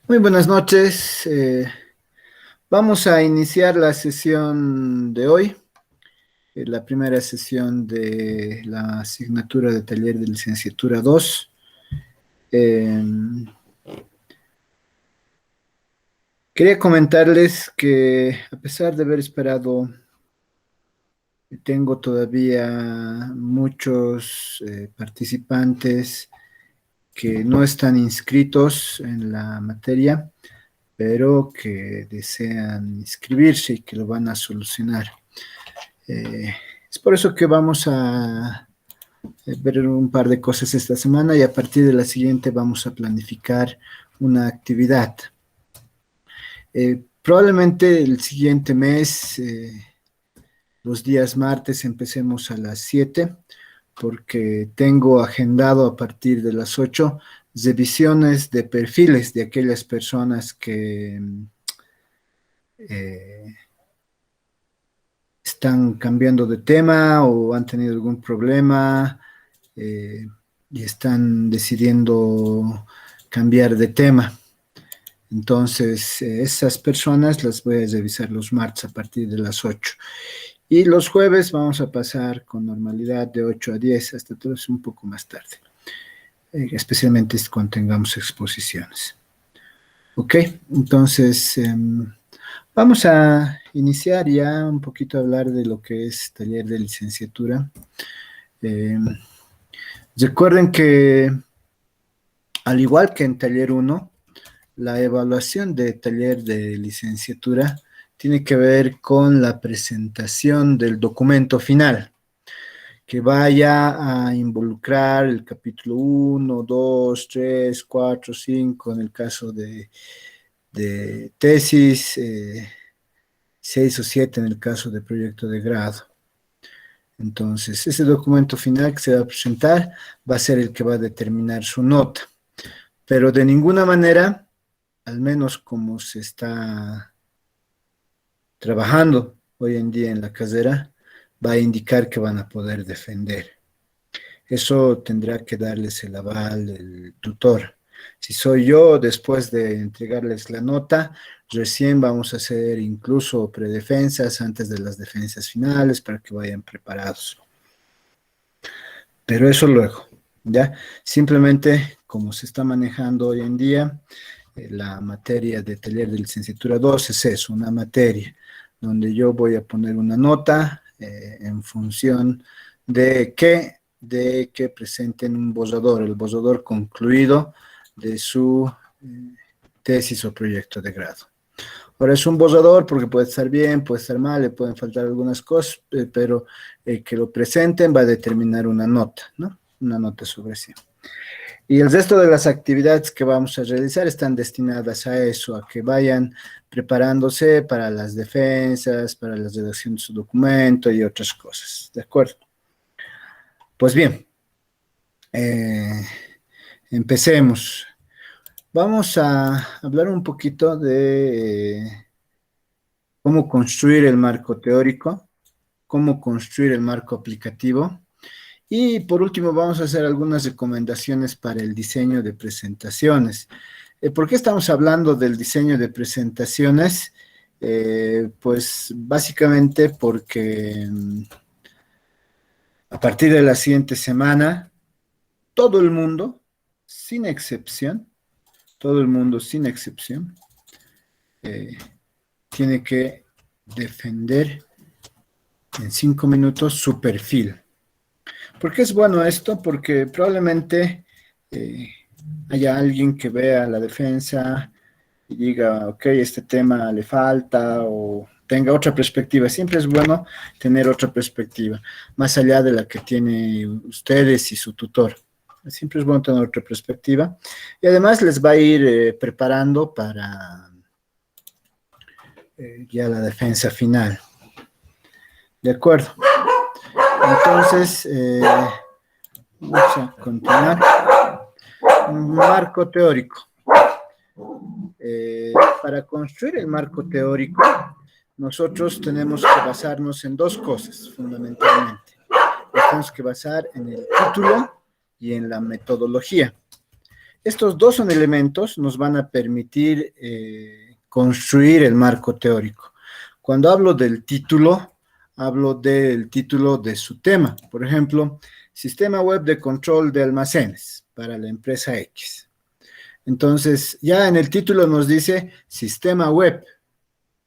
Muy buenas noches. Vamos a iniciar la sesión de hoy, la primera sesión de la asignatura de taller de licenciatura 2. Eh, Quería comentarles que a pesar de haber esperado, tengo todavía muchos participantes que no están inscritos en la materia, pero que desean inscribirse y que lo van a solucionar. Es por eso que vamos a ver un par de cosas esta semana y a partir de la siguiente vamos a planificar una actividad. Probablemente el siguiente mes, los días martes, empecemos a las 7 porque tengo agendado a partir de las 8 revisiones de perfiles de aquellas personas que eh, están cambiando de tema o han tenido algún problema eh, y están decidiendo cambiar de tema. Entonces, esas personas las voy a revisar los martes a partir de las 8. Y los jueves vamos a pasar con normalidad de 8 a 10, hasta todo es un poco más tarde, especialmente cuando tengamos exposiciones. Ok, entonces vamos a iniciar ya un poquito a hablar de lo que es taller de licenciatura. Eh, Recuerden que, al igual que en taller 1, la evaluación de taller de licenciatura tiene que ver con la presentación del documento final, que vaya a involucrar el capítulo 1, 2, 3, 4, 5, en el caso de tesis, 6 o 7 en el caso de proyecto de grado. Entonces, ese documento final que se va a presentar va a ser el que va a determinar su nota, pero de ninguna manera, al menos como se está trabajando hoy en día en la carrera, va a indicar que van a poder defender. Eso tendrá que darles el aval del tutor. Si soy yo, después de entregarles la nota, recién vamos a hacer incluso predefensas antes de las defensas finales para que vayan preparados. Pero eso luego, ¿ya? Simplemente, como se está manejando hoy en día, la materia de taller de licenciatura 2 es eso, una materia donde yo voy a poner una nota en función de que presenten un borrador, el borrador concluido de su tesis o proyecto de grado. Ahora es un borrador porque puede estar bien, puede estar mal, le pueden faltar algunas cosas, pero que lo presenten va a determinar una nota, ¿no? Una nota sobre sí. Y el resto de las actividades que vamos a realizar están destinadas a eso, a que vayan preparándose para las defensas, para la redacción de su documento y otras cosas, ¿de acuerdo? Pues bien, eh, empecemos. Vamos a hablar un poquito de cómo construir el marco teórico, cómo construir el marco aplicativo. Y por último, vamos a hacer algunas recomendaciones para el diseño de presentaciones. ¿Por qué estamos hablando del diseño de presentaciones? Pues básicamente porque a partir de la siguiente semana, todo el mundo, sin excepción, todo el mundo sin excepción, eh, tiene que defender en 5 minutos su perfil. ¿Por qué es bueno esto? Porque probablemente eh, haya alguien que vea la defensa y diga, ok, este tema le falta o tenga otra perspectiva. Siempre es bueno tener otra perspectiva, más allá de la que tiene ustedes y su tutor. Siempre es bueno tener otra perspectiva. Y además les va a ir preparando para ya la defensa final. De acuerdo. Entonces, vamos a continuar. Marco teórico. Para construir el marco teórico, nosotros tenemos que basarnos en dos cosas, fundamentalmente. Nos tenemos que basar en el título y en la metodología. estos dos son elementos nos van a permitir construir el marco teórico. Cuando hablo del título de su tema. Por ejemplo, Sistema Web de Control de Almacenes para la empresa X. Entonces, ya en el título nos dice Sistema Web.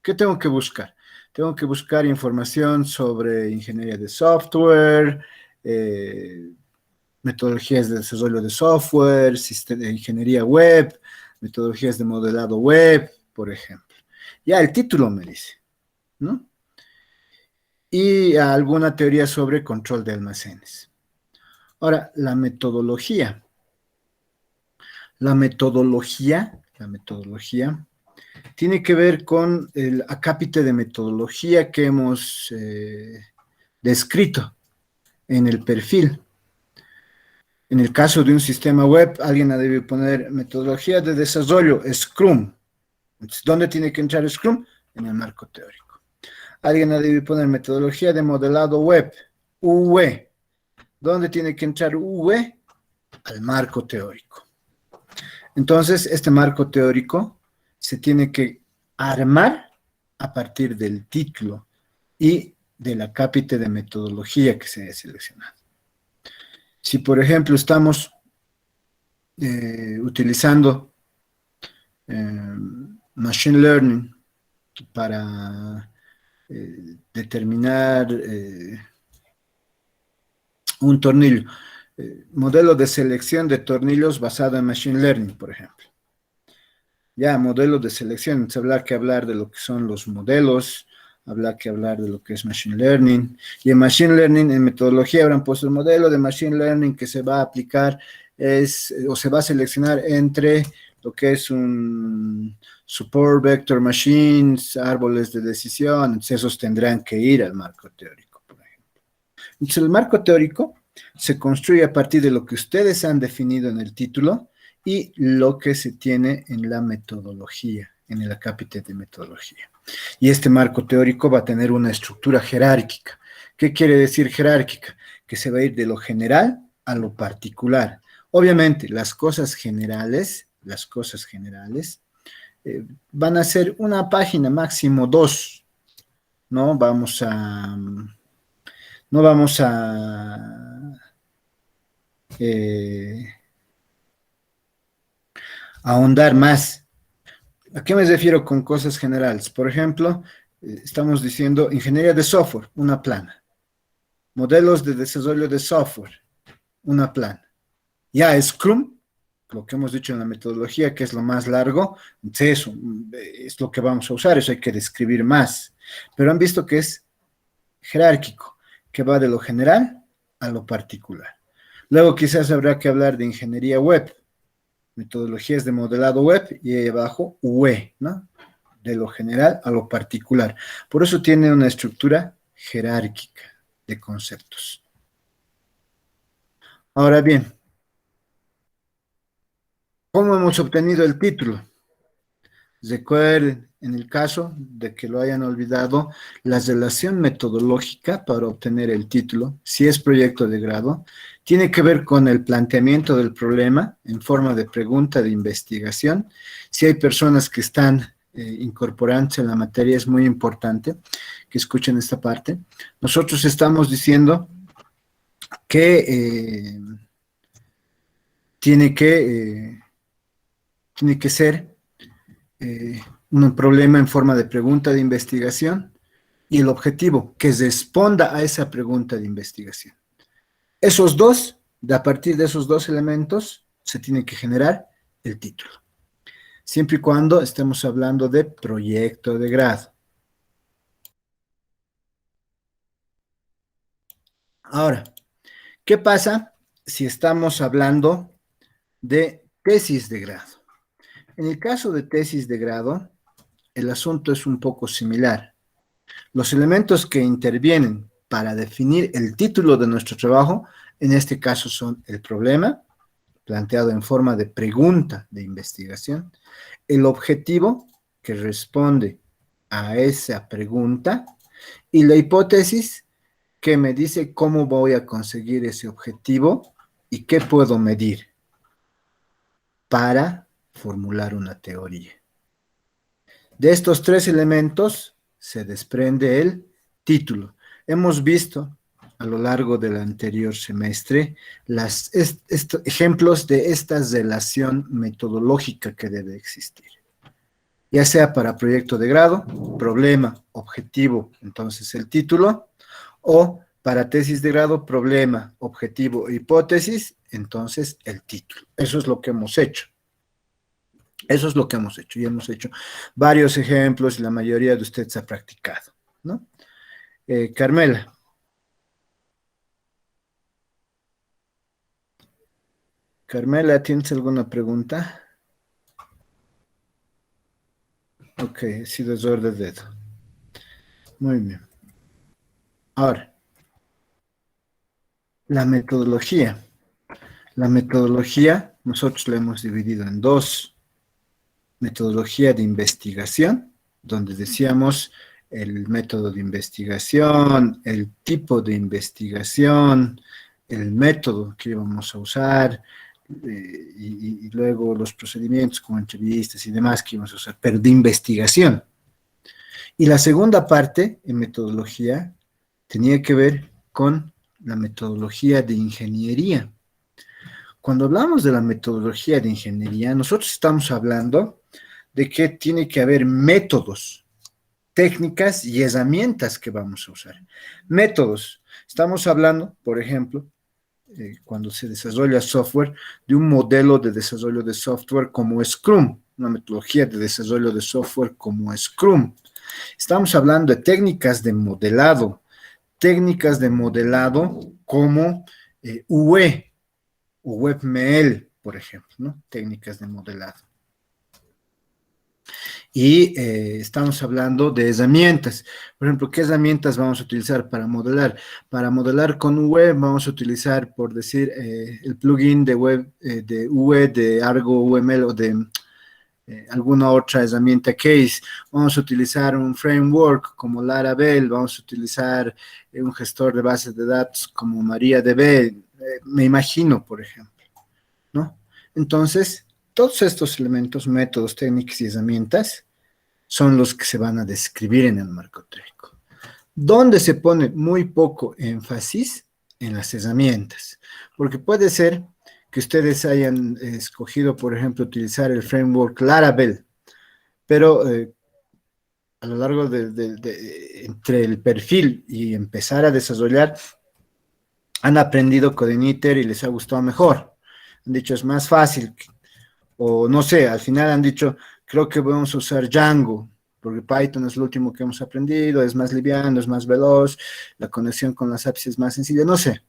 ¿Qué tengo que buscar? Tengo que buscar información sobre ingeniería de software, metodologías de desarrollo de software, de ingeniería web, metodologías de modelado web, por ejemplo. Ya el título me dice, ¿no? Y alguna teoría sobre control de almacenes. Ahora, la metodología. La metodología tiene que ver con el acápite de metodología que hemos descrito en el perfil. En el caso de un sistema web, alguien debe poner metodología de desarrollo, Scrum. Entonces, ¿dónde tiene que entrar Scrum? En el marco teórico. Alguien debe poner metodología de modelado web, UV. ¿Dónde tiene que entrar UV? Al marco teórico. Entonces, este marco teórico se tiene que armar a partir del título y del acápite de metodología que se haya seleccionado. Si, por ejemplo, estamos utilizando Machine Learning para determinar un tornillo, modelo de selección de tornillos basado en Machine Learning, por ejemplo. Ya, modelo de selección, entonces habrá que hablar de lo que son los modelos, habrá que hablar de lo que es Machine Learning, y en Machine Learning, en metodología, habrán puesto el modelo de Machine Learning que se va a aplicar, o se va a seleccionar entre lo que es un Support Vector Machines, árboles de decisión, entonces esos tendrán que ir al marco teórico, por ejemplo. Entonces el marco teórico se construye a partir de lo que ustedes han definido en el título y lo que se tiene en la metodología, en el acápite de metodología. Y este marco teórico va a tener una estructura jerárquica. ¿Qué quiere decir jerárquica? Que se va a ir de lo general a lo particular. Obviamente, las cosas generales van a ser una página, máximo dos, ¿no? No vamos a ahondar más. ¿A qué me refiero con cosas generales? Por ejemplo, estamos diciendo ingeniería de software, una plana. Modelos de desarrollo de software, una plana. Ya Scrum, lo que hemos dicho en la metodología, que es lo más largo, entonces eso es lo que vamos a usar, eso hay que describir más. Pero han visto que es jerárquico, que va de lo general a lo particular. Luego quizás habrá que hablar de ingeniería web, metodologías de modelado web, y ahí abajo UE, ¿no? De lo general a lo particular. Por eso tiene una estructura jerárquica de conceptos. Ahora bien, ¿cómo hemos obtenido el título? Recuerden, en el caso de que lo hayan olvidado, la relación metodológica para obtener el título, si es proyecto de grado, tiene que ver con el planteamiento del problema en forma de pregunta de investigación. Si hay personas que están incorporándose en la materia, es muy importante que escuchen esta parte. Nosotros estamos diciendo que tiene que ser un problema en forma de pregunta de investigación y el objetivo, que responda a esa pregunta de investigación. Esos dos, a partir de esos dos elementos, se tiene que generar el título. Siempre y cuando estemos hablando de proyecto de grado. Ahora, ¿qué pasa si estamos hablando de tesis de grado? En el caso de tesis de grado, el asunto es un poco similar. Los elementos que intervienen para definir el título de nuestro trabajo, en este caso son el problema, planteado en forma de pregunta de investigación, el objetivo, que responde a esa pregunta, y la hipótesis, que me dice cómo voy a conseguir ese objetivo y qué puedo medir. para formular una teoría. De estos tres elementos se desprende el título. Hemos visto a lo largo del anterior semestre ejemplos de esta relación metodológica que debe existir, ya sea para proyecto de grado, problema, objetivo, entonces el título, o para tesis de grado, problema, objetivo, hipótesis, entonces el título. Eso es lo que hemos hecho. Eso es lo que hemos hecho, y hemos hecho varios ejemplos y la mayoría de ustedes ha practicado, ¿no? Carmela. Carmela, ¿tienes alguna pregunta? Ok, ha sido desorden de dedo. Muy bien. Ahora, la metodología. La metodología, nosotros la hemos dividido en dos. Metodología de investigación, donde decíamos el método de investigación, el tipo de investigación, el método que íbamos a usar, y luego los procedimientos como entrevistas y demás que íbamos a usar, pero de investigación. Y la segunda parte, en metodología, tenía que ver con la metodología de ingeniería. Cuando hablamos de la metodología de ingeniería, nosotros estamos hablando de que tiene que haber métodos, técnicas y herramientas que vamos a usar. Métodos. Estamos hablando, por ejemplo, cuando se desarrolla software, de un modelo de desarrollo de software como Scrum, una metodología de desarrollo de software como Scrum. Estamos hablando de técnicas de modelado como UE o WebML, por ejemplo, ¿no? Técnicas de modelado. Y estamos hablando de herramientas. Por ejemplo, ¿qué herramientas vamos a utilizar para modelar? Para modelar con UE vamos a utilizar, por decir, el plugin de web de UE, de Argo UML o de alguna otra herramienta case. Vamos a utilizar un framework como Laravel, vamos a utilizar un gestor de bases de datos como MariaDB, me imagino, por ejemplo, ¿no? Entonces, todos estos elementos, métodos, técnicas y herramientas son los que se van a describir en el marco teórico. ¿Dónde se pone muy poco énfasis? En las herramientas, porque puede ser que ustedes hayan escogido, por ejemplo, utilizar el framework Laravel, pero a lo largo entre el perfil y empezar a desarrollar, han aprendido Codemeter y les ha gustado mejor. Han dicho, es más fácil, o no sé, al final han dicho, creo que vamos a usar Django, porque Python es lo último que hemos aprendido, es más liviano, es más veloz, la conexión con las APIs es más sencilla, no sé.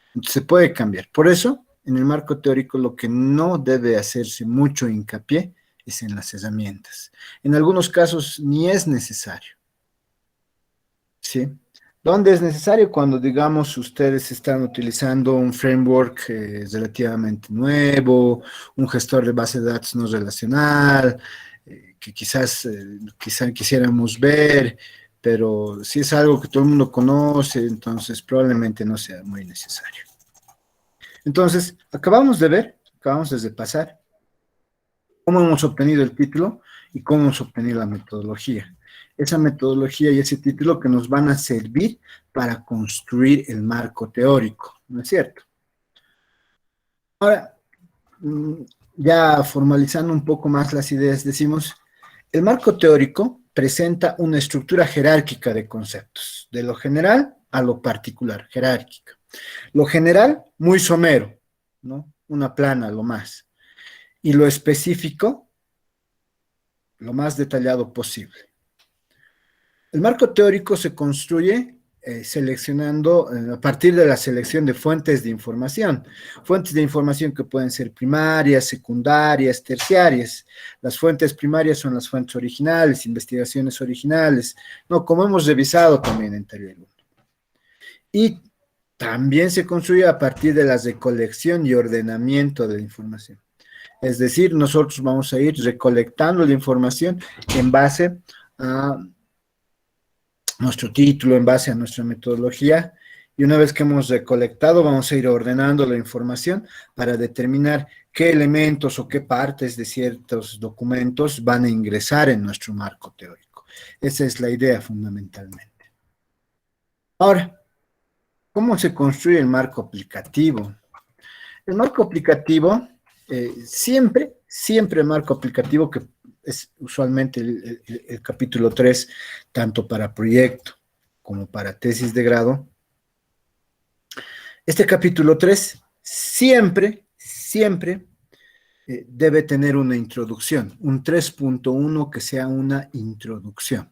Entonces se puede cambiar. Por eso, en el marco teórico, lo que no debe hacerse mucho hincapié es en las herramientas. En algunos casos ni es necesario, ¿sí? ¿Dónde es necesario? Cuando, digamos, ustedes están utilizando un framework relativamente nuevo, un gestor de base de datos no relacional, que quizás quisiéramos ver, pero si es algo que todo el mundo conoce, entonces probablemente no sea muy necesario. Entonces, acabamos de repasar cómo hemos obtenido el título y cómo hemos obtenido la metodología. Esa metodología y ese título que nos van a servir para construir el marco teórico, ¿no es cierto? Ahora, ya formalizando un poco más las ideas, decimos, el marco teórico presenta una estructura jerárquica de conceptos, de lo general a lo particular, jerárquica. Lo general, muy somero, ¿no? Una plana, lo más. Y lo específico, lo más detallado posible. El marco teórico se construye seleccionando, a partir de la selección de fuentes de información que pueden ser primarias, secundarias, terciarias. Las fuentes primarias son las fuentes originales, investigaciones originales, no, como hemos revisado también en Taller 1. Y también se construye a partir de la recolección y ordenamiento de la información. Es decir, nosotros vamos a ir recolectando la información en base a nuestro título, en base a nuestra metodología, y una vez que hemos recolectado, vamos a ir ordenando la información para determinar qué elementos o qué partes de ciertos documentos van a ingresar en nuestro marco teórico. Esa es la idea fundamentalmente. Ahora, ¿cómo se construye el marco aplicativo? El marco aplicativo, siempre el marco aplicativo, que es usualmente el capítulo 3, tanto para proyecto como para tesis de grado, este capítulo 3 siempre debe tener una introducción, un 3.1 que sea una introducción.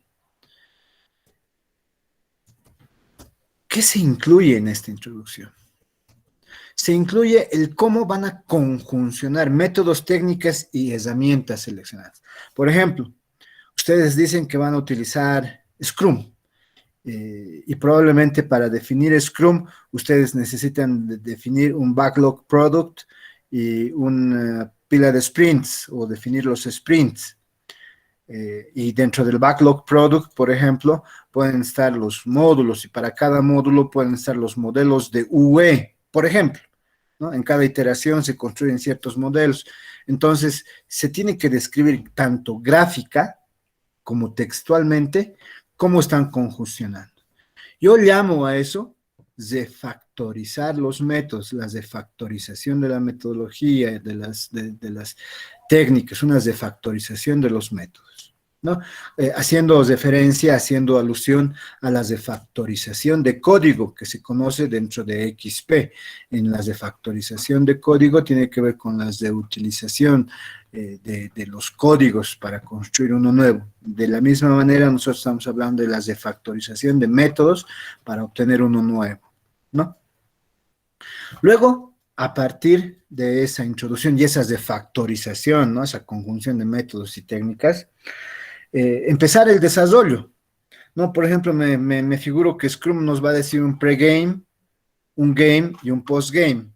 ¿Qué se incluye en esta introducción? Se incluye el cómo van a conjuncionar métodos, técnicas y herramientas seleccionadas. Por ejemplo, ustedes dicen que van a utilizar Scrum, y probablemente para definir Scrum, ustedes necesitan definir un backlog product y una pila de sprints, o definir los sprints. Y dentro del backlog product, por ejemplo, pueden estar los módulos, y para cada módulo pueden estar los modelos de UE, por ejemplo, ¿no? En cada iteración se construyen ciertos modelos. Entonces, se tiene que describir tanto gráfica como textualmente cómo están conjuncionando. Yo llamo a eso refactorizar los métodos, la refactorización de la metodología, de las técnicas, una refactorización de los métodos, ¿no? Haciendo referencia, haciendo alusión a la refactorización de código que se conoce dentro de XP. En la refactorización de código tiene que ver con la reutilización de los códigos para construir uno nuevo. De la misma manera, nosotros estamos hablando de la refactorización de métodos para obtener uno nuevo, ¿no? Luego, a partir de esa introducción y esa refactorización, ¿no? Esa conjunción de métodos y técnicas, empezar el desarrollo, ¿no? Por ejemplo, me figuro que Scrum nos va a decir un pregame, un game y un postgame.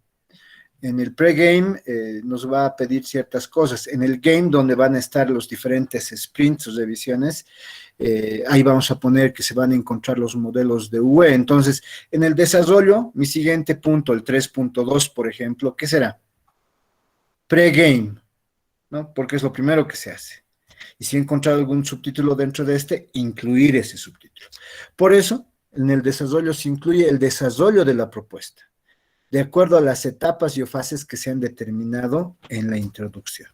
En el pregame nos va a pedir ciertas cosas. En el game, donde van a estar los diferentes sprints o revisiones, ahí vamos a poner que se van a encontrar los modelos de UE. Entonces, en el desarrollo, mi siguiente punto, el 3.2, por ejemplo, ¿qué será? Pregame, ¿no? Porque es lo primero que se hace. Y si he encontrado algún subtítulo dentro de este, incluir ese subtítulo. Por eso, en el desarrollo se incluye el desarrollo de la propuesta, de acuerdo a las etapas y fases que se han determinado en la introducción.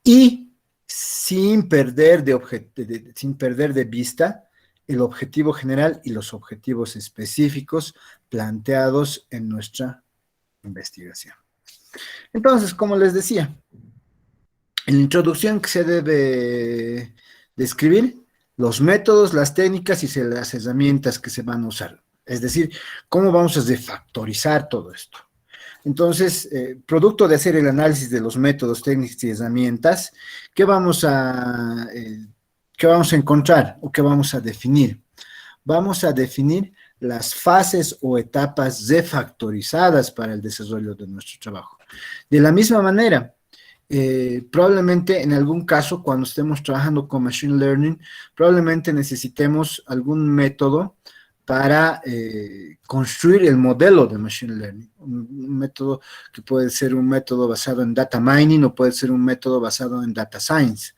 Y sin perder de vista el objetivo general y los objetivos específicos planteados en nuestra investigación. Entonces, como les decía, en la introducción que se debe describir los métodos, las técnicas y las herramientas que se van a usar. Es decir, cómo vamos a refactorizar todo esto. Entonces, producto de hacer el análisis de los métodos, técnicas y herramientas, ¿qué vamos a encontrar o qué vamos a definir? Vamos a definir las fases o etapas refactorizadas para el desarrollo de nuestro trabajo. De la misma manera, probablemente en algún caso, cuando estemos trabajando con Machine Learning, probablemente necesitemos algún método para construir el modelo de Machine Learning. Un método que puede ser un método basado en Data Mining o puede ser un método basado en Data Science.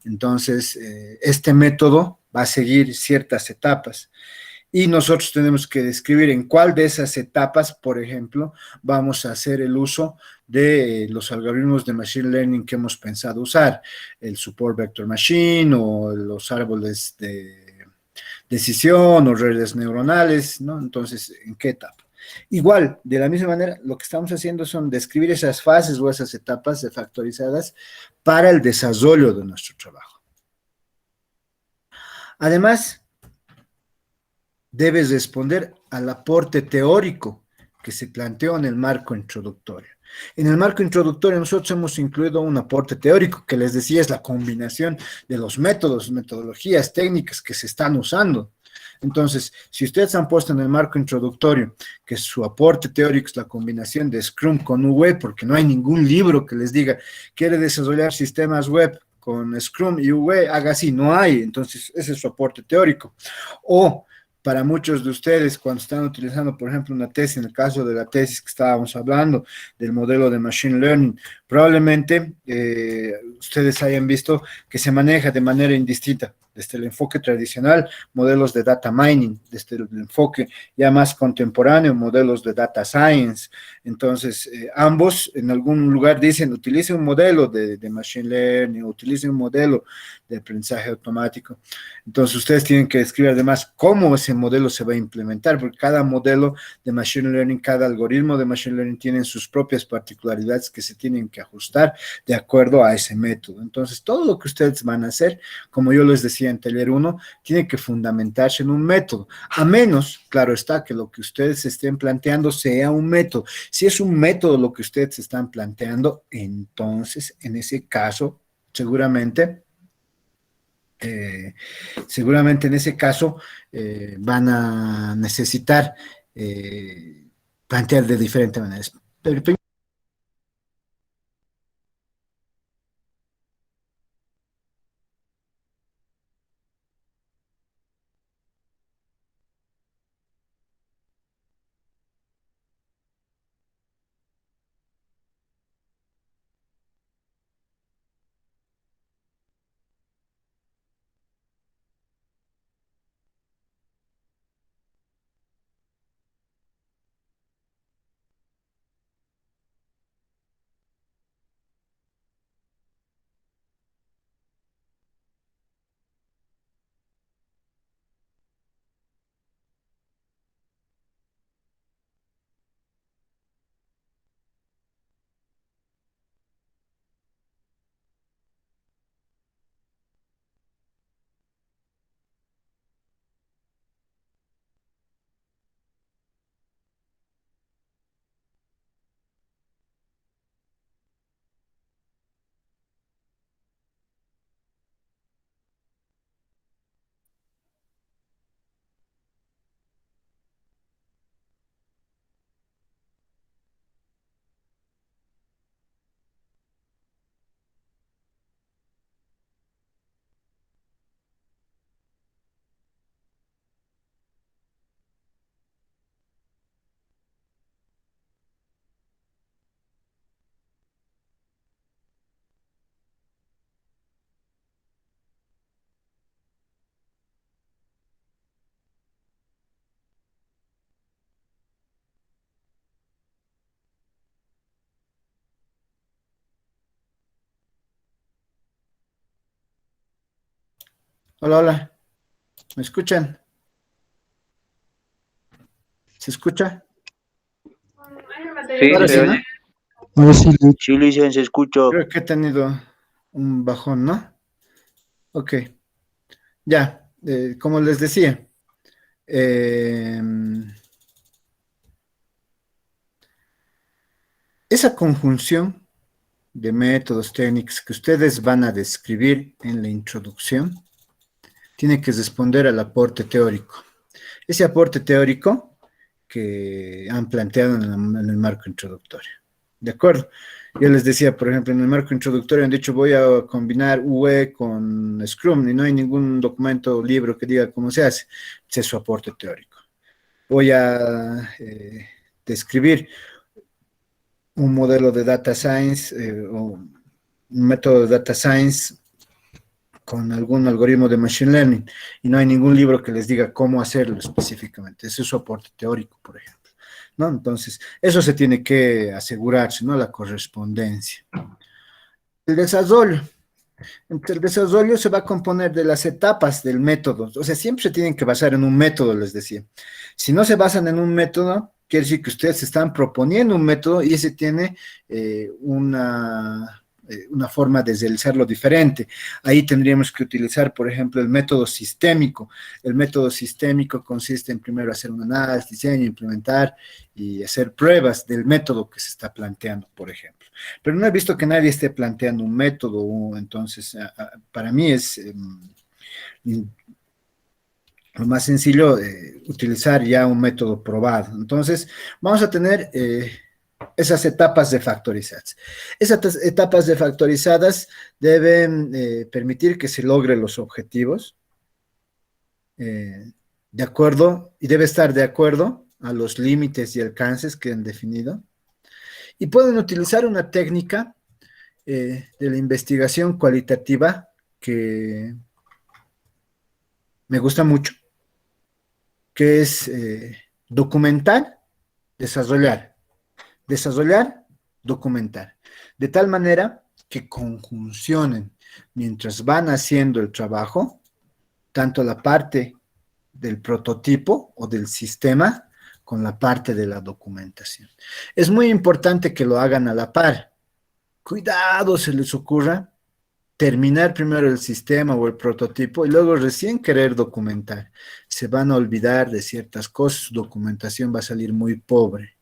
Entonces, este método va a seguir ciertas etapas. Y nosotros tenemos que describir en cuál de esas etapas, por ejemplo, vamos a hacer el uso de los algoritmos de Machine Learning que hemos pensado usar, el Support Vector Machine o los árboles de decisión o redes neuronales, ¿no? Entonces, ¿en qué etapa? Igual, de la misma manera, lo que estamos haciendo son describir esas fases o esas etapas refactorizadas para el desarrollo de nuestro trabajo. Además, debes responder al aporte teórico que se planteó en el marco introductorio. En el marco introductorio nosotros hemos incluido un aporte teórico que les decía es la combinación de los métodos, metodologías, técnicas que se están usando. Entonces, si ustedes han puesto en el marco introductorio que su aporte teórico es la combinación de Scrum con UE, porque no hay ningún libro que les diga, quiere desarrollar sistemas web con Scrum y UE, haga así, no hay. Entonces, ese es su aporte teórico. O para muchos de ustedes, cuando están utilizando, por ejemplo, una tesis, en el caso de la tesis que estábamos hablando, del modelo de Machine Learning, probablemente ustedes hayan visto que se maneja de manera indistinta, desde el enfoque tradicional, modelos de data mining, desde el enfoque ya más contemporáneo, modelos de data science. Entonces, ambos en algún lugar dicen, utilice un modelo de Machine Learning, utilice un modelo de aprendizaje automático. Entonces, ustedes tienen que describir además cómo ese modelo se va a implementar, porque cada modelo de Machine Learning, cada algoritmo de Machine Learning tienen sus propias particularidades que se tienen que ajustar de acuerdo a ese método. Entonces, todo lo que ustedes van a hacer, como yo les decía en taller 1, tiene que fundamentarse en un método, a menos, claro está, que lo que ustedes estén planteando sea un método. Si es un método lo que ustedes están planteando, entonces, en ese caso, seguramente eh, seguramente en ese caso van a necesitar plantear de diferentes maneras. Pero hola, hola, ¿me escuchan? ¿Se escucha? Sí, Ahora se sí, ¿no? oye. Ahora sí, Sí, Licen, se escuchó. Creo que he tenido un bajón, ¿no? Ok, ya, como les decía, eh, esa conjunción de métodos técnicos que ustedes van a describir en la introducción tiene que responder al aporte teórico. Ese aporte teórico que han planteado en el marco introductorio. ¿De acuerdo? Yo les decía, por ejemplo, en el marco introductorio han dicho voy a combinar UE con Scrum y no hay ningún documento o libro que diga cómo se hace. Ese es su aporte teórico. Voy a describir un modelo de data science o un método de data science con algún algoritmo de machine learning y no hay ningún libro que les diga cómo hacerlo específicamente. Ese es su aporte teórico, por ejemplo, ¿no? Entonces, eso se tiene que asegurarse, ¿no? La correspondencia. El desarrollo. El desarrollo se va a componer de las etapas del método. O sea, siempre se tienen que basar en un método, les decía. Si no se basan en un método, quiere decir que ustedes están proponiendo un método y ese tiene una forma de realizarlo diferente. Ahí tendríamos que utilizar, por ejemplo, el método sistémico. El método sistémico consiste en primero hacer un análisis, diseño, implementar y hacer pruebas del método que se está planteando, por ejemplo. Pero no he visto que nadie esté planteando un método, entonces para mí es lo más sencillo utilizar ya un método probado. Entonces, vamos a tener esas etapas de factorizadas. Esas etapas de factorizadas deben permitir que se logren los objetivos. de acuerdo, y debe estar de acuerdo a los límites y alcances que han definido. Y pueden utilizar una técnica de la investigación cualitativa que me gusta mucho, que es documentar, desarrollar, desarrollar, documentar, de tal manera que conjuncionen mientras van haciendo el trabajo, tanto la parte del prototipo o del sistema con la parte de la documentación. Es muy importante que lo hagan a la par. Cuidado se les ocurra terminar primero el sistema o el prototipo y luego recién querer documentar. Se van a olvidar de ciertas cosas, su documentación va a salir muy pobre.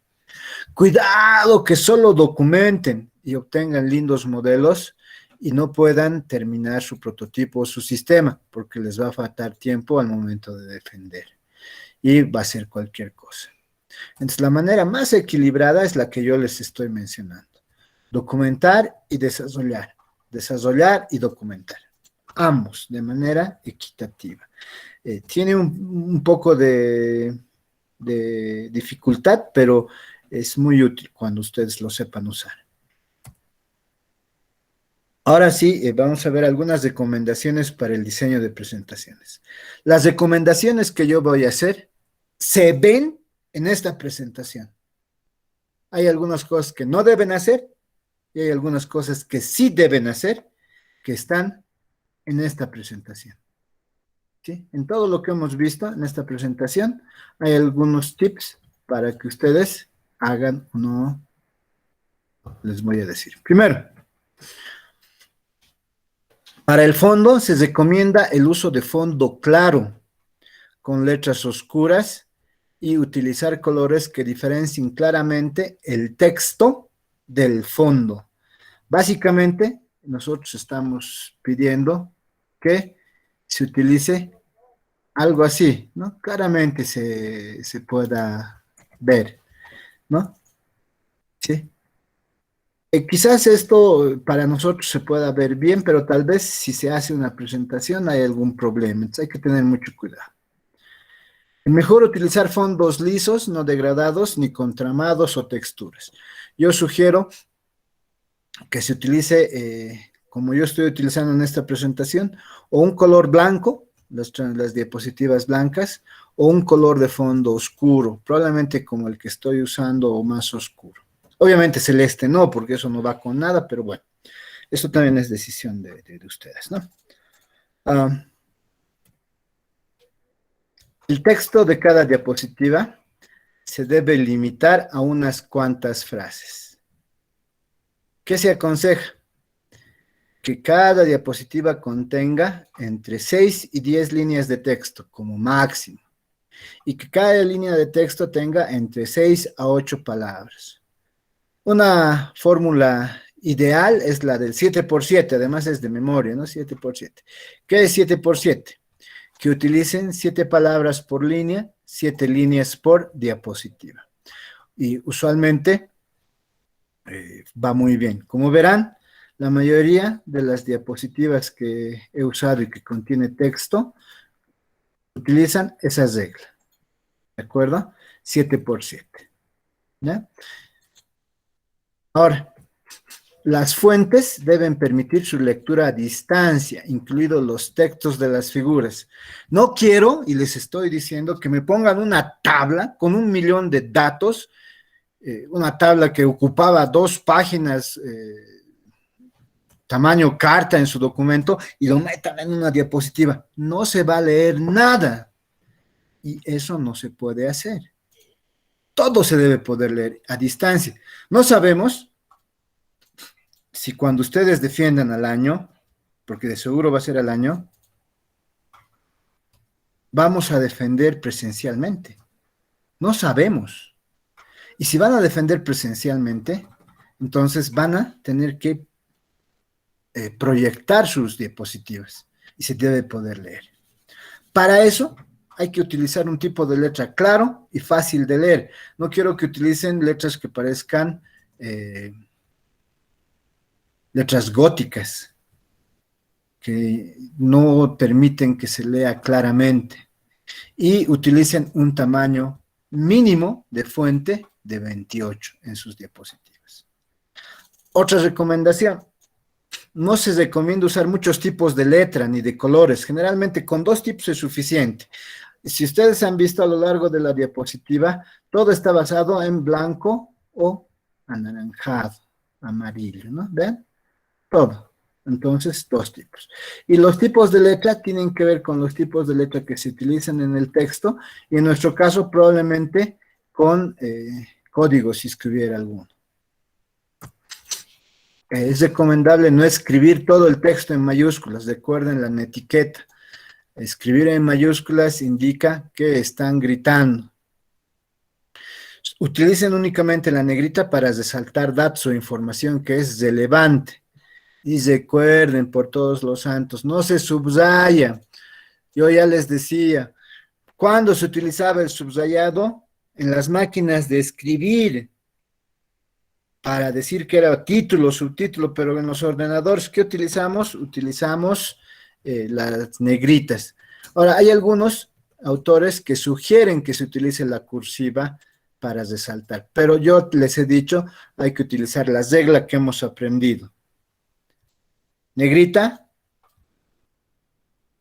Cuidado que solo documenten y obtengan lindos modelos y no puedan terminar su prototipo o su sistema, porque les va a faltar tiempo al momento de defender y va a ser cualquier cosa. Entonces, la manera más equilibrada es la que yo les estoy mencionando. Documentar y desarrollar. Desarrollar y documentar. Ambos, de manera equitativa. Tiene un poco de dificultad, pero es muy útil cuando ustedes lo sepan usar. Ahora sí, vamos a ver algunas recomendaciones para el diseño de presentaciones. Las recomendaciones que yo voy a hacer se ven en esta presentación. Hay algunas cosas que no deben hacer y hay algunas cosas que sí deben hacer que están en esta presentación. ¿Sí? En todo lo que hemos visto en esta presentación hay algunos tips para que ustedes hagan o no, les voy a decir. Primero, para el fondo se recomienda el uso de fondo claro con letras oscuras y utilizar colores que diferencien claramente el texto del fondo. Básicamente, nosotros estamos pidiendo que se utilice algo así, ¿no? Claramente se pueda ver, ¿no? Sí. Quizás esto para nosotros se pueda ver bien, pero tal vez si se hace una presentación hay algún problema, entonces hay que tener mucho cuidado. Es mejor utilizar fondos lisos, no degradados, ni contramados o texturas. Yo sugiero que se utilice, como yo estoy utilizando en esta presentación, o un color blanco, las diapositivas blancas, o un color de fondo oscuro, probablemente como el que estoy usando o más oscuro. Obviamente celeste no, porque eso no va con nada, pero bueno, eso también es decisión de ustedes, ¿no? El texto de cada diapositiva se debe limitar a unas cuantas frases. ¿Qué se aconseja? Que cada diapositiva contenga entre 6 y 10 líneas de texto como máximo y que cada línea de texto tenga entre 6 a 8 palabras. Una fórmula ideal es la del 7x7, además es de memoria, ¿no? 7x7. ¿Qué es 7x7? Que utilicen 7 palabras por línea, 7 líneas por diapositiva. Y usualmente va muy bien. Como verán, la mayoría de las diapositivas que he usado y que contiene texto utilizan esa regla, ¿de acuerdo? 7x7. ¿Ya? Ahora, las fuentes deben permitir su lectura a distancia, incluidos los textos de las figuras. No quiero, y les estoy diciendo, que me pongan una tabla con 1.000.000 de datos, una tabla que ocupaba 2 páginas, tamaño carta en su documento, y lo metan en una diapositiva. No se va a leer nada. Y eso no se puede hacer. Todo se debe poder leer a distancia. No sabemos si cuando ustedes defiendan al año, porque de seguro va a ser al año, vamos a defender presencialmente. No sabemos. Y si van a defender presencialmente, entonces van a tener que proyectar sus diapositivas y se debe poder leer. Para eso hay que utilizar un tipo de letra claro y fácil de leer. No quiero que utilicen letras que parezcan letras góticas, que no permiten que se lea claramente. y utilicen un tamaño mínimo de fuente de 28 en sus diapositivas. Otra recomendación, no se recomienda usar muchos tipos de letra ni de colores, generalmente con 2 tipos es suficiente. Si ustedes han visto a lo largo de la diapositiva, todo está basado en blanco o anaranjado, amarillo, ¿no? ¿Ven? Todo. Entonces, 2 tipos. Y los tipos de letra tienen que ver con los tipos de letra que se utilizan en el texto, y en nuestro caso probablemente con código, si escribiera alguno. Es recomendable no escribir todo el texto en mayúsculas, recuerden la etiqueta. Escribir en mayúsculas indica que están gritando. Utilicen únicamente la negrita para resaltar datos o información que es relevante. Y recuerden, por todos los santos, no se subraya. Yo ya les decía, ¿cuándo se utilizaba el subrayado? En las máquinas de escribir, para decir que era título, subtítulo, pero en los ordenadores, ¿qué utilizamos? Utilizamos las negritas. Ahora, hay algunos autores que sugieren que se utilice la cursiva para resaltar, pero yo les he dicho, hay que utilizar la regla que hemos aprendido. Negrita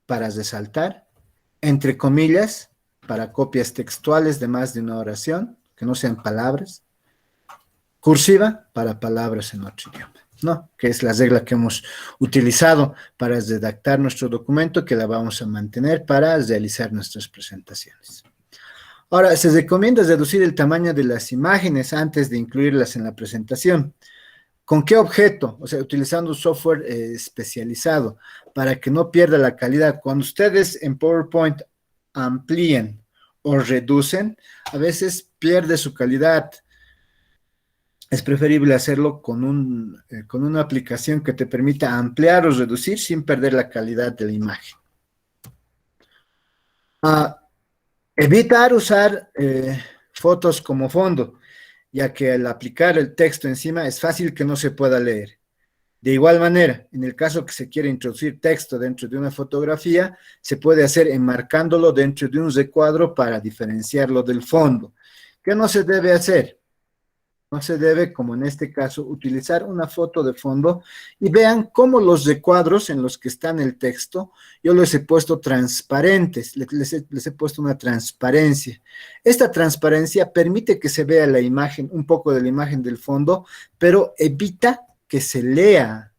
para resaltar, entre comillas, para copias textuales de más de una oración, que no sean palabras, cursiva para palabras en otro idioma, ¿no? Que es la regla que hemos utilizado para redactar nuestro documento, que la vamos a mantener para realizar nuestras presentaciones. Ahora, se recomienda reducir el tamaño de las imágenes antes de incluirlas en la presentación. ¿Con qué objeto? O sea, utilizando un software especializado para que no pierda la calidad. Cuando ustedes en PowerPoint amplíen o reducen, a veces pierde su calidad. Es preferible hacerlo con una aplicación que te permita ampliar o reducir sin perder la calidad de la imagen. Evitar usar fotos como fondo, ya que al aplicar el texto encima es fácil que no se pueda leer. De igual manera, en el caso que se quiera introducir texto dentro de una fotografía, se puede hacer enmarcándolo dentro de un recuadro para diferenciarlo del fondo. ¿Qué no se debe hacer? No se debe, como en este caso, utilizar una foto de fondo, y vean cómo los recuadros en los que está el texto, yo les he puesto transparentes, les he puesto una transparencia. Esta transparencia permite que se vea la imagen, un poco de la imagen del fondo, pero evita que se lea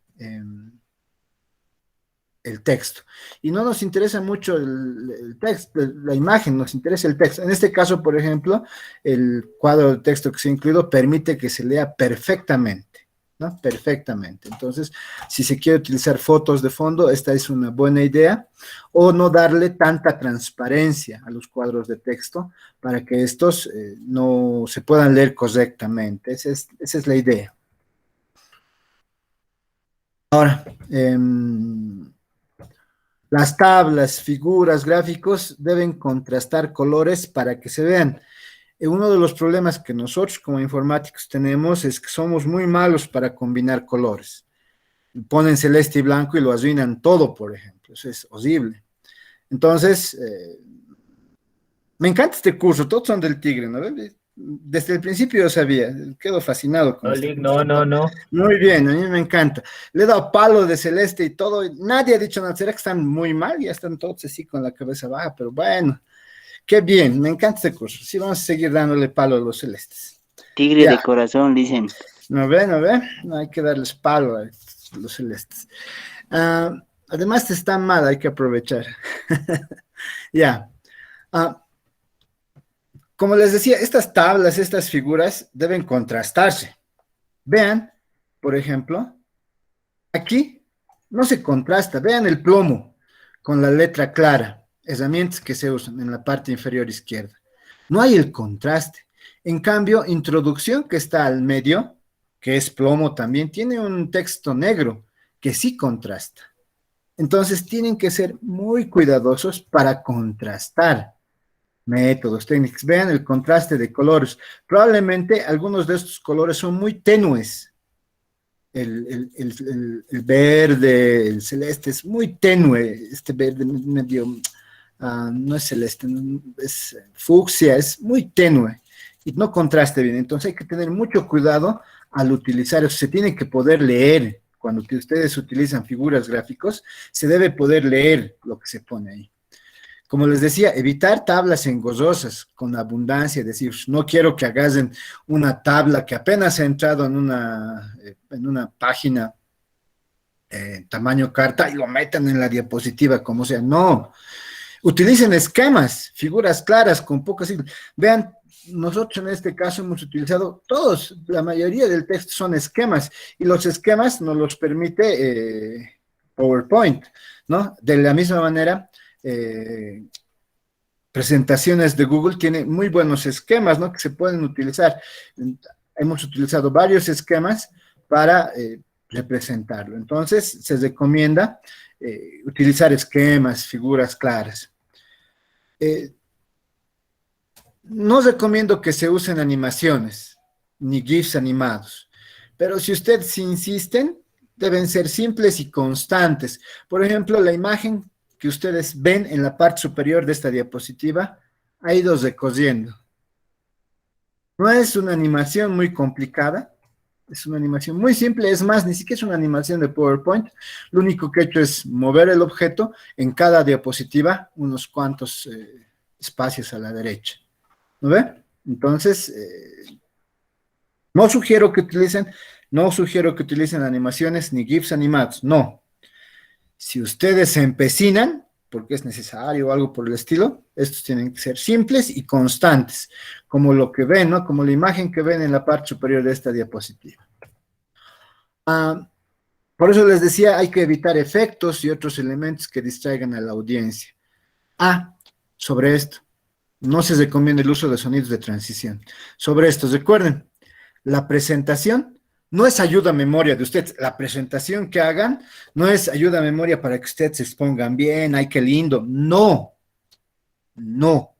el texto. Y no nos interesa mucho el texto, la imagen, nos interesa el texto. En este caso, por ejemplo, el cuadro de texto que se ha incluido permite que se lea perfectamente, ¿no? Perfectamente. Entonces, si se quiere utilizar fotos de fondo, esta es una buena idea, o no darle tanta transparencia a los cuadros de texto para que estos no se puedan leer correctamente. Esa es la idea. Ahora, las tablas, figuras, gráficos deben contrastar colores para que se vean. Uno de los problemas que nosotros como informáticos tenemos es que somos muy malos para combinar colores. Ponen celeste y blanco y lo arruinan todo, por ejemplo. Eso es horrible. Entonces, me encanta este curso, todos son del Tigre, ¿no? Desde el principio yo sabía, quedo fascinado con este curso. No. Muy bien, a mí me encanta. Le he dado palo de celeste y todo, y nadie ha dicho nada. ¿Será que están muy mal? Ya están todos así con la cabeza baja, pero bueno, qué bien, me encanta este curso. Sí, vamos a seguir dándole palo a los celestes. Tigre ya. De corazón, dicen. ¿No ve? No hay que darles palo a los celestes. Además está mal, hay que aprovechar. Ya. Como les decía, estas tablas, estas figuras deben contrastarse. Vean, por ejemplo, aquí no se contrasta. Vean el plomo con la letra clara, herramientas que se usan en la parte inferior izquierda. No hay el contraste. En cambio, introducción, que está al medio, que es plomo también, tiene un texto negro que sí contrasta. Entonces tienen que ser muy cuidadosos para contrastar. Métodos, técnicas. Vean el contraste de colores. Probablemente algunos de estos colores son muy tenues. El verde, el celeste es muy tenue. Este verde medio no es celeste, es fucsia, es muy tenue y no contraste bien. Entonces hay que tener mucho cuidado al utilizar eso. Se tiene que poder leer. Cuando ustedes utilizan figuras gráficos, se debe poder leer lo que se pone ahí. Como les decía, evitar tablas engorrosas con abundancia, es decir, no quiero que agarren una tabla que apenas ha entrado en una página tamaño carta y lo metan en la diapositiva, como sea. No, utilicen esquemas, figuras claras con pocas siglas. Vean, nosotros en este caso hemos utilizado todos, la mayoría del texto son esquemas y los esquemas nos los permite PowerPoint, ¿no? De la misma manera, presentaciones de Google tiene muy buenos esquemas, ¿no? Que se pueden utilizar. Hemos utilizado varios esquemas para representarlo. Entonces, se recomienda utilizar esquemas, figuras claras. No recomiendo que se usen animaciones, ni GIFs animados, pero si ustedes insisten, deben ser simples y constantes. Por ejemplo, la imagen que ustedes ven en la parte superior de esta diapositiva ha ido recorriendo. No es una animación muy complicada, es una animación muy simple, es más, ni siquiera es una animación de PowerPoint. Lo único que he hecho es mover el objeto en cada diapositiva unos cuantos espacios a la derecha. ¿No ve? Entonces, no sugiero que utilicen animaciones ni GIFs animados, no. Si ustedes se empecinan, porque es necesario o algo por el estilo, estos tienen que ser simples y constantes, como lo que ven, ¿no? Como la imagen que ven en la parte superior de esta diapositiva. Por eso les decía, hay que evitar efectos y otros elementos que distraigan a la audiencia. Sobre esto, no se recomienda el uso de sonidos de transición. Sobre esto, recuerden, la presentación no es ayuda a memoria de ustedes. La presentación que hagan no es ayuda a memoria para que ustedes se expongan bien, ay, qué lindo. No, no.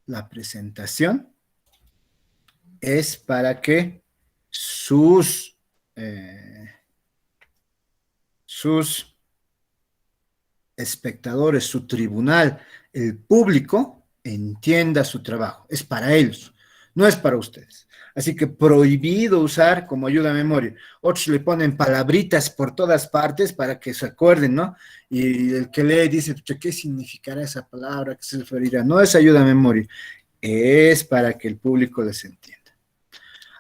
La presentación es para que sus espectadores, su tribunal, el público, entienda su trabajo. Es para ellos, no es para ustedes. Así que prohibido usar como ayuda a memoria. Otros le ponen palabritas por todas partes para que se acuerden, ¿no? Y el que lee dice, ¿qué significará esa palabra? ¿Qué se referirá? No es ayuda a memoria, es para que el público les entienda.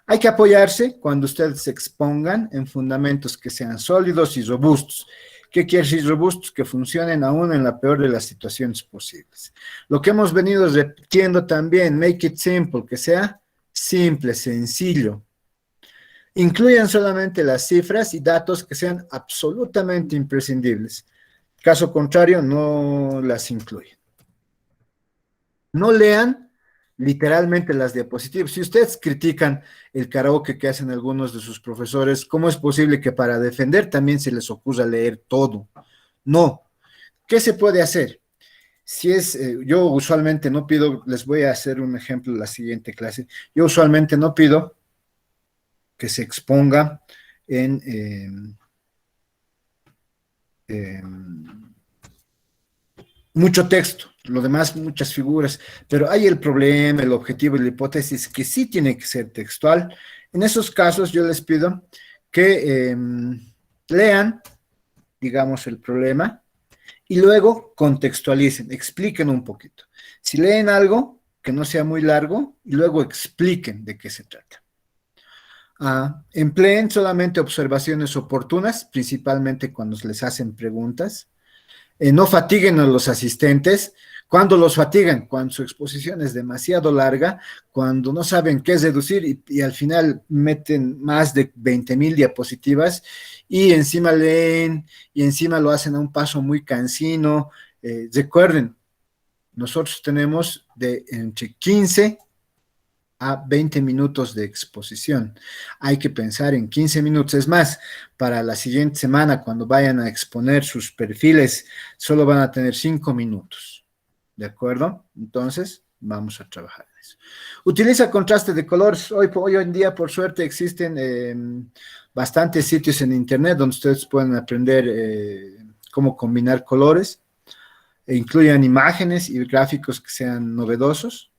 Hay que apoyarse cuando ustedes se expongan en fundamentos que sean sólidos y robustos. ¿Qué quiere decir robustos? Que funcionen aún en la peor de las situaciones posibles. Lo que hemos venido repitiendo también, make it simple, que sea simple, sencillo. Incluyan solamente las cifras y datos que sean absolutamente imprescindibles. Caso contrario, no las incluyen. No lean literalmente las diapositivas. Si ustedes critican el karaoke que hacen algunos de sus profesores, ¿cómo es posible que para defender también se les ocurra leer todo? No. ¿Qué se puede hacer? Yo usualmente no pido, les voy a hacer un ejemplo en la siguiente clase, yo usualmente no pido que se exponga en mucho texto, lo demás muchas figuras, pero hay el problema, el objetivo y la hipótesis que sí tiene que ser textual. En esos casos yo les pido que lean, digamos, el problema y luego contextualicen, expliquen un poquito. Si leen algo, que no sea muy largo, y luego expliquen de qué se trata. Empleen solamente observaciones oportunas, principalmente cuando les hacen preguntas. No fatiguen a los asistentes. ¿Cuándo los fatigan? Cuando su exposición es demasiado larga, cuando no saben qué es deducir y al final meten más de 20,000 diapositivas y encima leen y encima lo hacen a un paso muy cansino. Recuerden, nosotros tenemos de entre 15 a 20 minutos de exposición. Hay que pensar en 15 minutos. Es más, para la siguiente semana, cuando vayan a exponer sus perfiles, solo van a tener 5 minutos. ¿De acuerdo? Entonces, vamos a trabajar en eso. Utiliza contraste de colores. Hoy en día, por suerte, existen bastantes sitios en internet donde ustedes pueden aprender cómo combinar colores. e incluyan imágenes y gráficos que sean novedosos.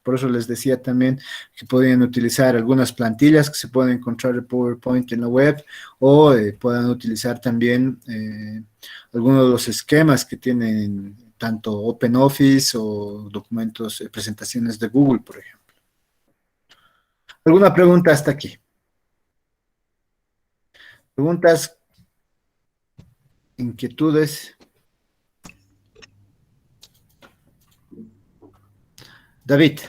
Por eso les decía también que podrían utilizar algunas plantillas que se pueden encontrar en PowerPoint en la web, o puedan utilizar también algunos de los esquemas que tienen tanto OpenOffice o documentos, presentaciones de Google, por ejemplo. ¿Alguna pregunta hasta aquí? ¿Preguntas? ¿Inquietudes? David.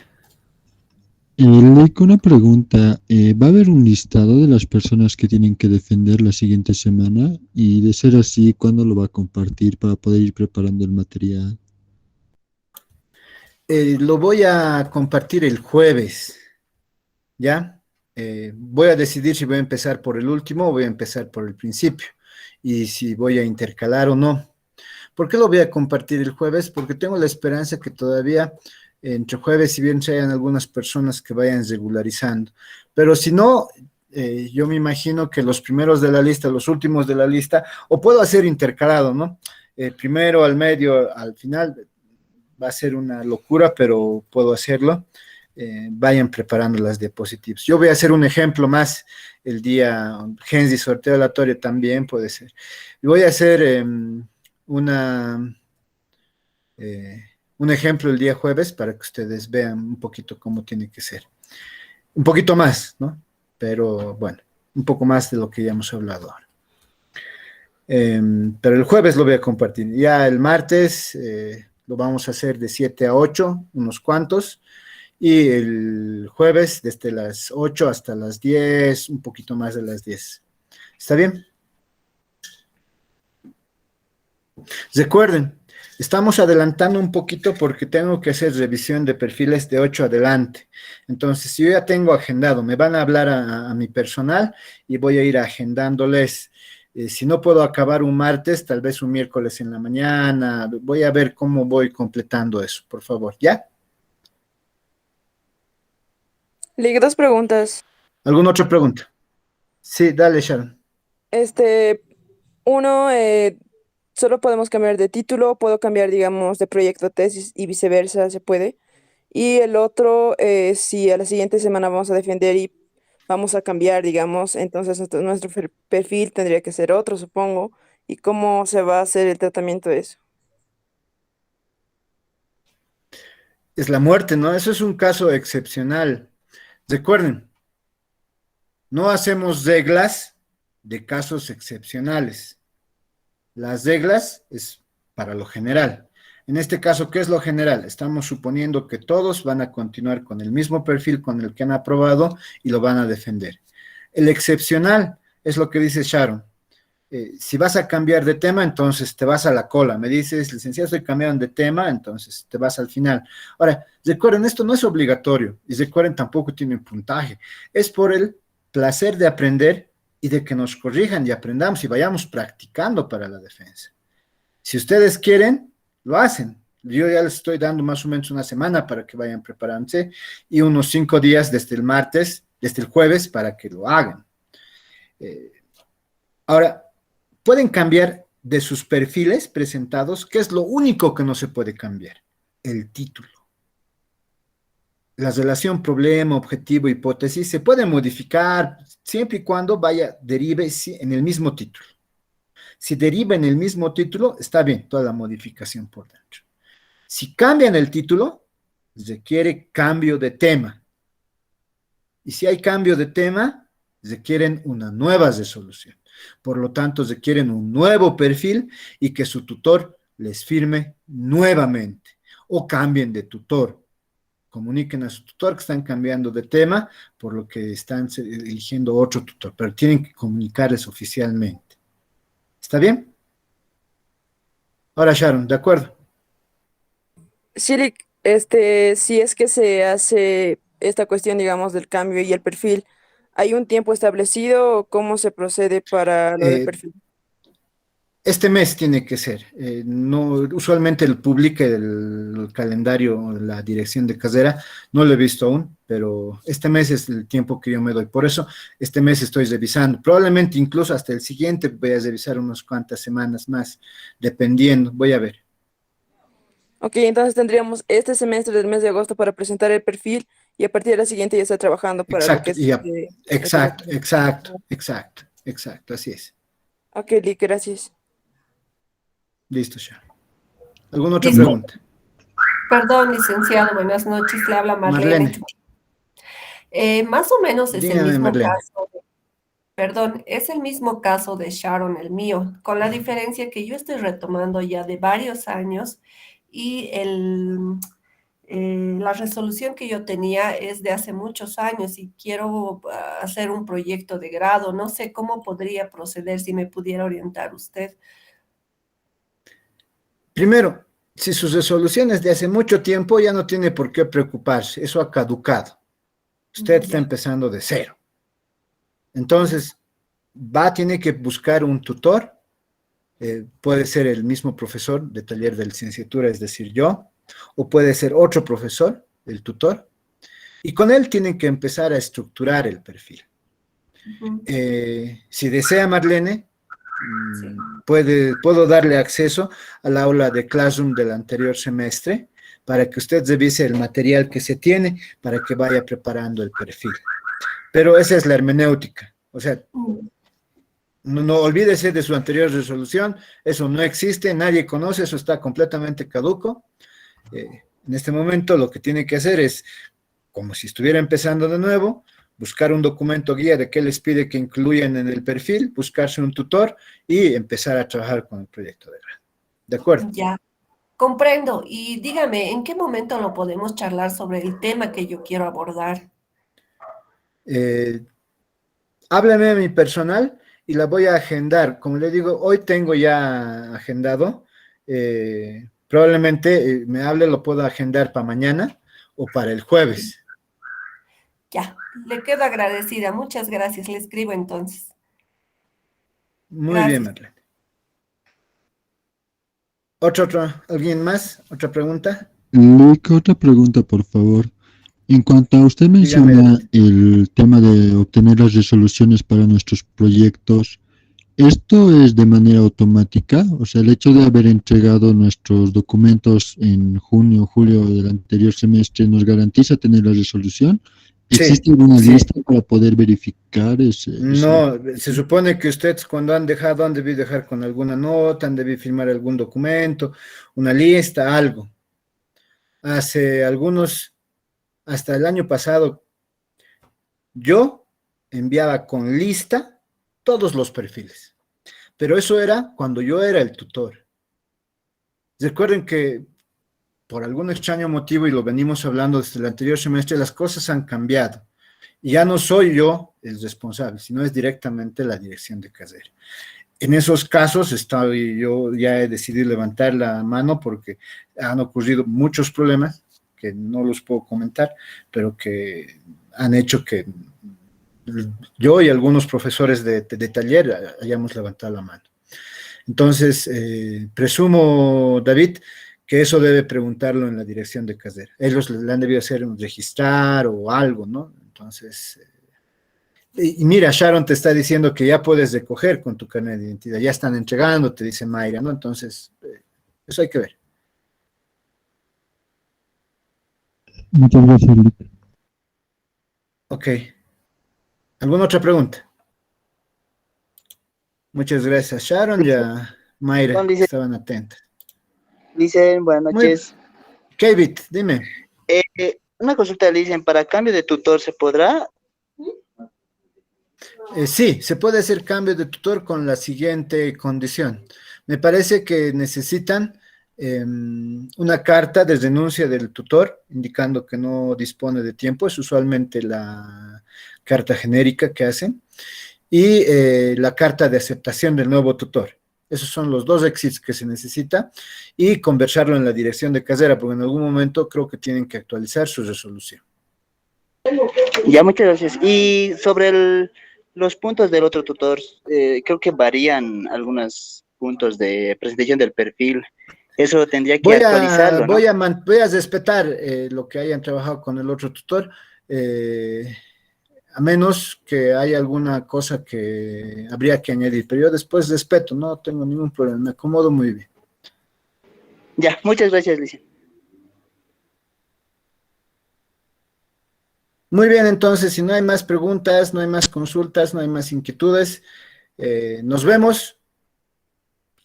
Leiko, una pregunta. ¿Va a haber un listado de las personas que tienen que defender la siguiente semana? Y de ser así, ¿cuándo lo va a compartir para poder ir preparando el material? Lo voy a compartir el jueves, ¿ya? Voy a decidir si voy a empezar por el último o voy a empezar por el principio, y si voy a intercalar o no. ¿Por qué lo voy a compartir el jueves? Porque tengo la esperanza que todavía entre jueves, si bien se hayan algunas personas que vayan regularizando, pero si no, yo me imagino que los primeros de la lista, los últimos de la lista, o puedo hacer intercalado, ¿no? Primero, al medio, al final, va a ser una locura, pero puedo hacerlo. Vayan preparando las diapositivas. Yo voy a hacer un ejemplo más el día Gensi, sorteo aleatorio también puede ser. Y voy a hacer una... un ejemplo el día jueves para que ustedes vean un poquito cómo tiene que ser. Un poquito más, ¿no? Pero bueno, un poco más de lo que ya hemos hablado ahora. Pero el jueves lo voy a compartir. Ya el martes lo vamos a hacer de 7 a 8, unos cuantos. Y el jueves desde las 8 hasta las 10, un poquito más de las 10. ¿Está bien? Recuerden, estamos adelantando un poquito porque tengo que hacer revisión de perfiles de 8 adelante. Entonces, si yo ya tengo agendado, me van a hablar a mi personal y voy a ir agendándoles. Si no puedo acabar un martes, tal vez un miércoles en la mañana. Voy a ver cómo voy completando eso, por favor. ¿Ya? Lick, dos preguntas. ¿Alguna otra pregunta? Sí, dale, Sharon. Este, uno, solo podemos cambiar de título, puedo cambiar, digamos, de proyecto a tesis y viceversa, se puede. Y el otro, si a la siguiente semana vamos a defender y vamos a cambiar, digamos, entonces nuestro perfil tendría que ser otro, supongo. ¿Y cómo se va a hacer el tratamiento de eso? Es la muerte, ¿no? Eso es un caso excepcional. Recuerden, no hacemos reglas de casos excepcionales. Las reglas es para lo general. En este caso, ¿qué es lo general? Estamos suponiendo que todos van a continuar con el mismo perfil con el que han aprobado y lo van a defender. El excepcional es lo que dice Sharon. Si vas a cambiar de tema, entonces te vas a la cola. Me dices, licenciado, estoy cambiando de tema, entonces te vas al final. Ahora, recuerden, esto no es obligatorio y recuerden, tampoco tiene puntaje. Es por el placer de aprender y de que nos corrijan y aprendamos y vayamos practicando para la defensa. Si ustedes quieren, lo hacen. Yo ya les estoy dando más o menos una semana para que vayan preparándose y unos 5 días desde el martes, desde el jueves, para que lo hagan. Ahora, pueden cambiar de sus perfiles presentados, que es lo único que no se puede cambiar, el título. La relación problema, objetivo, hipótesis se puede modificar siempre y cuando derive en el mismo título. Si deriva en el mismo título, está bien, toda la modificación por dentro. Si cambian el título, requiere cambio de tema. Y si hay cambio de tema, requieren una nueva resolución. Por lo tanto, requieren un nuevo perfil y que su tutor les firme nuevamente o cambien de tutor. Comuniquen a su tutor que están cambiando de tema, por lo que están eligiendo otro tutor, pero tienen que comunicarles oficialmente. ¿Está bien? Ahora, Sharon, ¿de acuerdo? Sí, Lick, si es que se hace esta cuestión, digamos, del cambio y el perfil, ¿hay un tiempo establecido o cómo se procede para lo del Eh, perfil? Este mes tiene que ser. No, usualmente publica el calendario, la dirección de carrera, no lo he visto aún, pero este mes es el tiempo que yo me doy. Por eso, este mes estoy revisando. Probablemente incluso hasta el siguiente voy a revisar unas cuantas semanas más, dependiendo. Voy a ver. Ok, entonces tendríamos este semestre del mes de agosto para presentar el perfil y a partir de la siguiente ya estar trabajando para lo que Exacto, es y ya, el tema. exacto, así es. Ok, Lick, gracias. Listo, Sharon. ¿Alguna otra Dice, pregunta? perdón, licenciado, buenas noches, le habla Marlene. Marlene, Más o menos es el dígame, mismo Marlene. caso, perdón, es el mismo caso de Sharon, el mío, con la diferencia que yo estoy retomando ya de varios años y la resolución que yo tenía es de hace muchos años y quiero hacer un proyecto de grado. No sé cómo podría proceder si me pudiera orientar usted. Primero, si sus resoluciones de hace mucho tiempo ya no tiene por qué preocuparse, eso ha caducado. Usted está Ya, empezando de cero. Entonces, tiene que buscar un tutor, puede ser el mismo profesor de taller de licenciatura, es decir, yo, o puede ser otro profesor, el tutor, y con él tienen que empezar a estructurar el perfil. ujú, Si desea, Marlene, sí. puedo darle acceso al aula de Classroom del anterior semestre para que usted revise el material que se tiene para que vaya preparando el perfil. Pero esa es la hermenéutica. O sea, Mm, no olvídese de su anterior resolución, eso no existe, nadie conoce, eso está completamente caduco. En este momento lo que tiene que hacer es, como si estuviera empezando de nuevo, buscar un documento guía de qué les pide que incluyan en el perfil, buscarse un tutor y empezar a trabajar con el proyecto de grado. ¿De acuerdo? ya, comprendo. Y dígame, ¿en qué momento lo podemos charlar sobre el tema que yo quiero abordar? Eh, Háblame a mi personal y la voy a agendar. Como le digo, hoy tengo ya agendado. Probablemente me hable, lo puedo agendar para mañana o para el jueves. Ya, le quedo agradecida. Muchas gracias. Le escribo entonces. Muy bien, Gracias. Marlene. ¿Alguien más? ¿Otra pregunta? Luis, otra pregunta, por favor. En cuanto a usted Dígame, menciona David. el tema de obtener las resoluciones para nuestros proyectos, ¿esto es de manera automática? O sea, el hecho de haber entregado nuestros documentos en junio o julio del anterior semestre nos garantiza tener la resolución. Sí, ¿Existe alguna sí. lista para poder verificar ese? No, se supone que ustedes cuando han dejado han debido dejar con alguna nota, han debido firmar algún documento, una lista, algo. Hace algunos, hasta el año pasado, yo enviaba con lista todos los perfiles, pero eso era cuando yo era el tutor. Recuerden que por algún extraño motivo, y lo venimos hablando desde el anterior semestre, las cosas han cambiado. Y ya no soy yo el responsable, sino es directamente la dirección de carrera. En esos casos yo ya he decidido levantar la mano porque han ocurrido muchos problemas que no los puedo comentar, pero que han hecho que yo y algunos profesores de taller hayamos levantado la mano. Entonces, presumo, David, que eso debe preguntarlo en la dirección de carrera. Ellos le han debido hacer un registrar o algo, ¿no? Entonces, y mira, Sharon te está diciendo que ya puedes recoger con tu carnet de identidad, ya están entregando, te dice Mayra, ¿no? Entonces, eso hay que ver. Muchas gracias, Luis. Ok. ¿Alguna otra pregunta? Muchas gracias, Sharon y a Mayra, que Dice, estaban atentas. buenas Muy, noches. Kevin, dime. Una consulta, dicen, para cambio de tutor, ¿se podrá? Sí, se puede hacer cambio de tutor con la siguiente condición. Me parece que necesitan una carta de renuncia del tutor indicando que no dispone de tiempo, es usualmente la carta genérica que hacen, y la carta de aceptación del nuevo tutor. Esos son los dos requisitos que se necesita y conversarlo en la dirección de carrera, porque en algún momento creo que tienen que actualizar su resolución. Ya, muchas gracias. Y sobre los puntos del otro tutor, creo que varían algunos puntos de presentación del perfil. Eso tendría que actualizarlo, ¿no? Voy a respetar lo que hayan trabajado con el otro tutor, a menos que haya alguna cosa que habría que añadir, pero yo después respeto, no tengo ningún problema, me acomodo muy bien. Ya, muchas gracias, Licia. Muy bien, entonces, si no hay más preguntas, no hay más consultas, no hay más inquietudes, nos vemos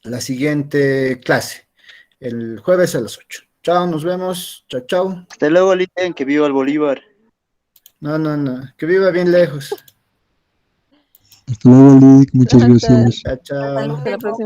la siguiente clase, el jueves a las 8. Chao, nos vemos. Chao, chao. Hasta luego, Lilian, que viva el Bolívar. No, no, no. Que viva bien lejos. Hasta luego, Lick. Muchas Gracias. gracias. Chao, chao. Hasta la próxima.